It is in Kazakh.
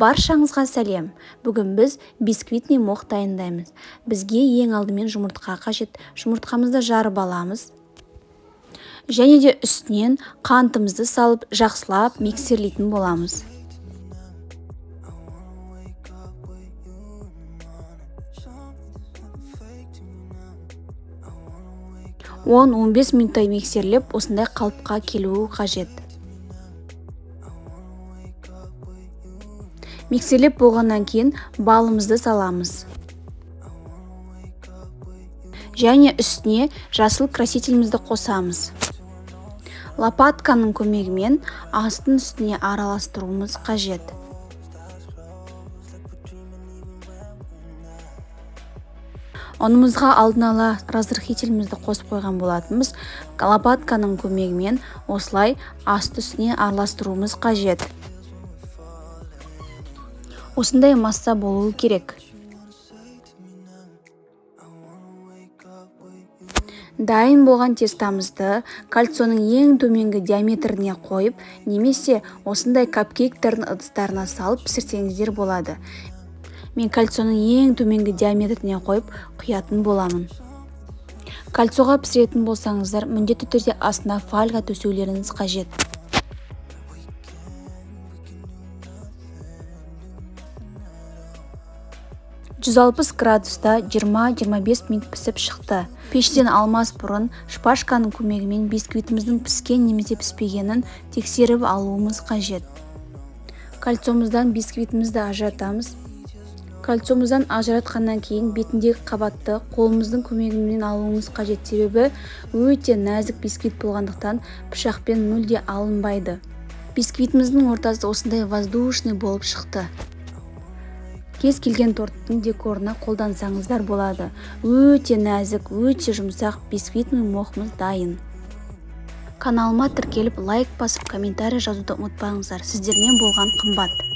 Баршаңызға сәлем. Бүгін біз бисквитный мох дайындаймыз. Бізге ең алдымен жұмыртқа қажет. Жұмыртқамызды жарып аламыз. Және де үстінен қантымызды салып, жақсылап миксерлейтін боламыз. 10-15 минуттай миксерлеп, осындай қалыпқа келуі қажет. Миксерлеп болғаннан кейін балымызды саламыз. Және үстіне жасыл красителімізді қосамыз. Лопатканың көмегімен астын үстіне араластыруымыз қажет. Онымызға алдын ала разрыхителімізді қосып қойған болатынбыз. Лопатканың көмегімен осылай асты үстіне араластыруымыз қажет. Осындай масса болуы керек. Дайын болған тестамызды кальцоның ең төменгі диаметріне қойып, немесе осындай капкейктердің ыдыстарына салып пісірсеңіздер болады. Мен кальцоның ең төменгі диаметріне қойып құятын боламын. Кальцоға пісіретін болсаңыздар, міндетті түрде астына фольга төсеулеріңіз қажет. градуста 20-25 минут пісіп шықты. Пештен алмас бұрын шпажканың көмегімен бисквитіміздің піскен немесе піспегенін тексеріп алуымыз қажет. Кальцомыздан бисквитімізді ажыратамыз. Кальцомыздан ажыратқаннан кейін бетіндегі қабатты қолымыздың көмегімен алуымыз қажет, себебі өте нәзік бисквит болғандықтан пышақпен мүлде алынбайды. Бисквитіміздің ортасы осындай воздушный болып шықты. Кез келген торттың декорына қолдансаңыздар болады. Өте нәзік, өте жұмсақ бисквитный мохымыз дайын. Каналыма тіркеліп, лайк басып, комментарий жазуды ұмытпаңыздар. Сіздермен болған қымбат.